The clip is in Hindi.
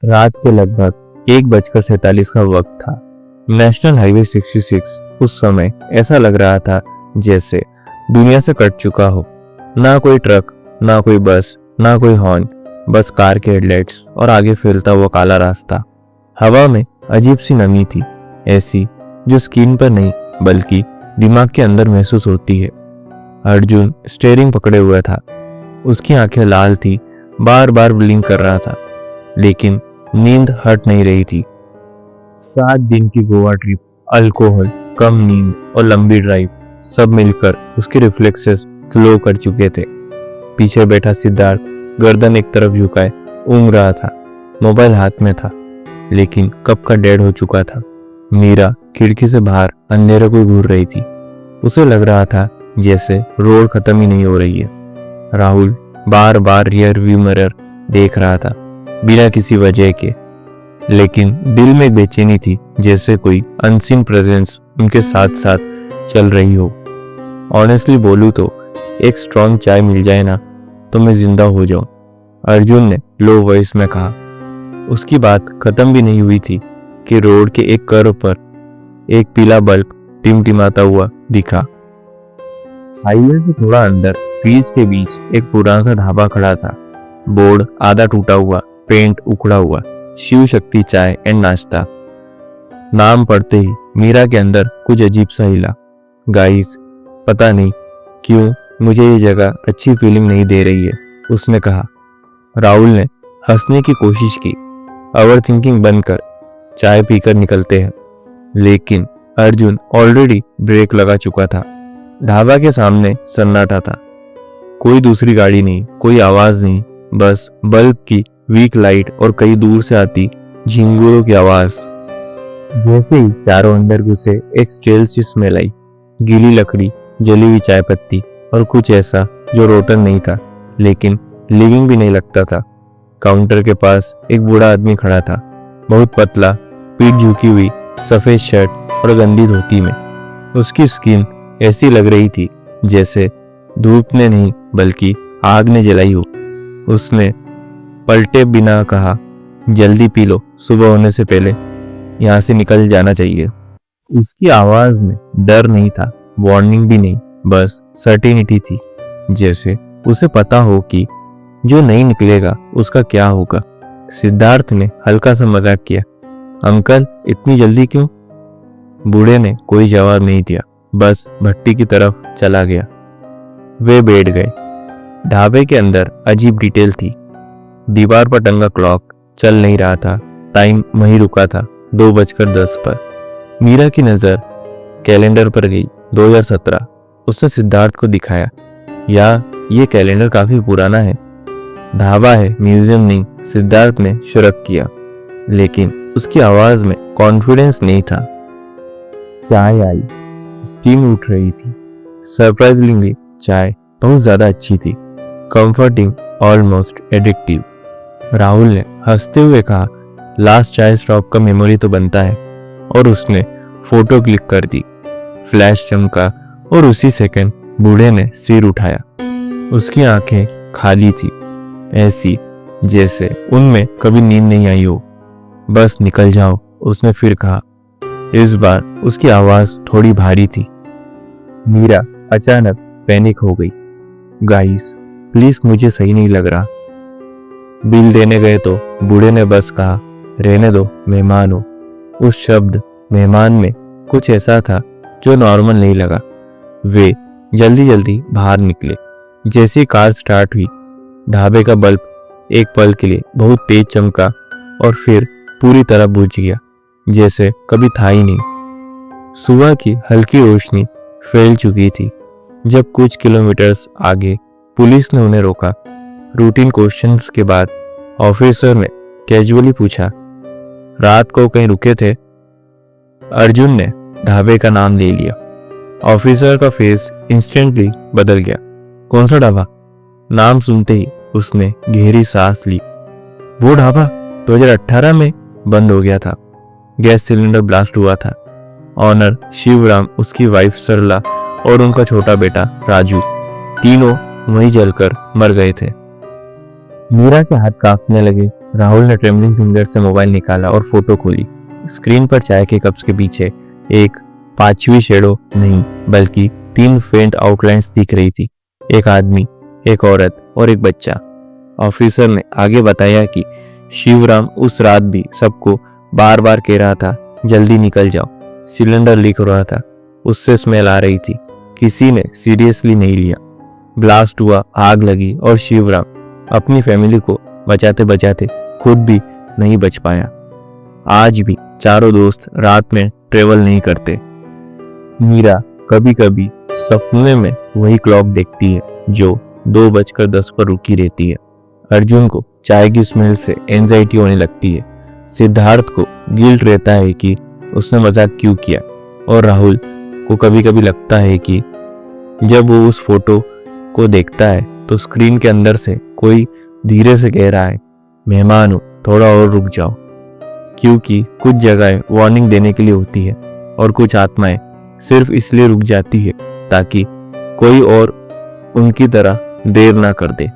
रात के लगभग 1:47 का वक्त था। नेशनल हाईवे 66 उस समय ऐसा लग रहा था जैसे दुनिया से कट चुका हो। ना कोई ट्रक, ना कोई बस, ना कोई हॉर्न, बस कार के हेडलाइट्स और आगे फैलता हुआ काला रास्ता। हवा में अजीब सी नमी थी, ऐसी जो स्किन पर नहीं बल्कि दिमाग के अंदर महसूस होती है। अर्जुन स्टीयरिंग पकड़े हुआ था। उसकी आंखें लाल थी, बार बार ब्लिंक कर रहा था, लेकिन नींद हट नहीं रही थी। 7 दिन की गोवा ट्रिप, अल्कोहल, कम नींद और लंबी ड्राइव सब मिलकर उसके रिफ्लेक्सेस स्लो कर चुके थे। पीछे बैठा सिद्धार्थ गर्दन एक तरफ झुकाए ऊँग रहा था। मोबाइल हाथ में था, लेकिन कब का डेड हो चुका था। मीरा खिड़की से बाहर अंधेरे को घूर रही थी। उसे लग रहा था जैसे रोड खत्म ही नहीं हो रही है। राहुल बार बार रियर व्यू मिरर देख रहा था, बिना किसी वजह के, लेकिन दिल में एक बेचैनी थी, जैसे कोई अनसीन प्रेजेंस उनके साथ साथ चल रही हो। ऑनेस्टली बोलूं तो एक स्ट्रॉन्ग चाय मिल जाए ना तो मैं जिंदा हो जाऊं, अर्जुन ने लो वॉइस में कहा। उसकी बात खत्म भी नहीं हुई थी कि रोड के एक कर्व पर एक पीला बल्ब टिमटिमाता हुआ दिखा। हाईवे से थोड़ा अंदर ट्रीज के बीच एक पुराना सा ढाबा खड़ा था। बोर्ड आधा टूटा हुआ, पेंट उखड़ा हुआ, शिव शक्ति चाय एंड नाश्ता। नाम पढ़ते ही मीरा के अंदर कुछ अजीब सा हिला। गाइस, पता नहीं क्यों मुझे ये जगह अच्छी फीलिंग नहीं दे रही है, उसने कहा। राहुल ने हंसने की कोशिश की। ओवर थिंकिंग बंद कर, चाय पीकर निकलते हैं। लेकिन अर्जुन ऑलरेडी ब्रेक लगा चुका था। ढाबा के सामने सन्नाटा था। कोई दूसरी गाड़ी नहीं, कोई आवाज नहीं, बस बल्ब की वीक लाइट और कई दूर से आती झिंगुरों की आवाज। जैसे ही चारों अंदर घुसे, एक स्टेल सी स्मेल आई। गीली लकड़ी, जली हुई चाय पत्ती और कुछ ऐसा जो रोटन नहीं था, लेकिन लिविंग भी नहीं लगता था। काउंटर के पास एक बूढ़ा आदमी खड़ा था, बहुत पतला, पीठ झुकी हुई, सफेद शर्ट और गंदी धोती में। उसकी स्किन ऐसी लग रही थी जैसे धूप ने नहीं बल्कि आग ने जलाई हो। उसने पलटे बिना कहा, जल्दी पी लो, सुबह होने से पहले यहाँ से निकल जाना चाहिए। उसकी आवाज में डर नहीं था, वार्निंग भी नहीं, बस सर्टेनिटी थी, जैसे उसे पता हो कि जो नहीं निकलेगा उसका क्या होगा। सिद्धार्थ ने हल्का सा मजाक किया, अंकल इतनी जल्दी क्यों? बूढ़े ने कोई जवाब नहीं दिया, बस भट्टी की तरफ चला गया। वे बैठ गए। ढाबे के अंदर अजीब डिटेल थी। दीवार पर टंगा क्लॉक चल नहीं रहा था, टाइम वहीं रुका था, 2:10 पर। मीरा की नजर कैलेंडर पर गई, 2017। उसने सिद्धार्थ को दिखाया, या ये कैलेंडर काफी पुराना है। ढाबा है, म्यूजियम नहीं, सिद्धार्थ ने शुरुआत किया, लेकिन उसकी आवाज में कॉन्फिडेंस नहीं था। चाय आई, स्टीम उठ रही थी। सरप्राइजिंगली चाय बहुत ज्यादा अच्छी थी, कंफर्टिंग, ऑलमोस्ट एडिक्टिव। राहुल ने हंसते हुए कहा, लास्ट चाय स्टॉप का मेमोरी तो बनता है। और उसने फोटो क्लिक कर दी। फ्लैश चमका और उसी सेकंड बूढ़े ने सिर उठाया। उसकी आंखें खाली थी, ऐसी जैसे उनमें कभी नींद नहीं आई हो। बस निकल जाओ, उसने फिर कहा। इस बार उसकी आवाज थोड़ी भारी थी। मीरा अचानक पैनिक हो गई। गाइस, प्लीज, मुझे सही नहीं लग रहा। बिल देने गए तो बूढ़े ने बस कहा, रहने दो, मेहमान हो। उस शब्द मेहमान में कुछ ऐसा था जो नॉर्मल नहीं लगा। वे जल्दी जल्दी बाहर निकले। जैसे ही कार स्टार्ट हुई, ढाबे का बल्ब एक पल के लिए बहुत तेज चमका और फिर पूरी तरह बुझ गया, जैसे कभी था ही नहीं। सुबह की हल्की रोशनी फैल चुकी थी। जब कुछ किलोमीटर्स आगे पुलिस ने उन्हें रोका, रूटीन क्वेश्चंस के बाद ऑफिसर ने कैजुअली पूछा, रात को कहीं रुके थे? अर्जुन ने ढाबे का नाम ले लिया। ऑफिसर का फेस इंस्टेंटली बदल गया। कौन सा ढाबा? नाम सुनते ही उसने गहरी सांस ली। वो ढाबा 2018 में बंद हो गया था। गैस सिलेंडर ब्लास्ट हुआ था। ऑनर शिवराम, उसकी वाइफ सरला और उनका छोटा बेटा राजू, तीनों वहीं जलकर मर गए थे। मीरा के हाथ कांपने लगे। राहुल ने ट्रेमलिंग फिंगर से मोबाइल निकाला और फोटो खोली। स्क्रीन पर चाय के कप्स के पीछे एक पांचवी शेडो नहीं बल्कि 3 फेंट आउटलाइंस दिख रही थी। एक आदमी, एक औरत और एक बच्चा। ऑफिसर ने आगे बताया कि शिवराम उस रात भी सबको बार बार कह रहा था, जल्दी निकल जाओ। सिलेंडर लीक हो रहा था, उससे स्मेल आ रही थी। किसी ने सीरियसली नहीं लिया। ब्लास्ट हुआ, आग लगी और शिवराम अपनी फैमिली को बचाते बचाते खुद भी नहीं बच पाया। आज भी चारों दोस्त रात में ट्रेवल नहीं करते। मीरा कभी कभी सपने में वही क्लॉक देखती है जो 2:10 पर रुकी रहती है। अर्जुन को चाय की स्मेल से एंजाइटी होने लगती है। सिद्धार्थ को गिल्ट रहता है कि उसने मजाक क्यों किया और राहुल को कभी कभी लगता है कि जब वो उस फोटो को देखता है तो स्क्रीन के अंदर से कोई धीरे से कह रहा है, मेहमान हो, थोड़ा और रुक जाओ। क्योंकि कुछ जगहें वार्निंग देने के लिए होती है और कुछ आत्माएं सिर्फ इसलिए रुक जाती है ताकि कोई और उनकी तरह देर ना कर दे।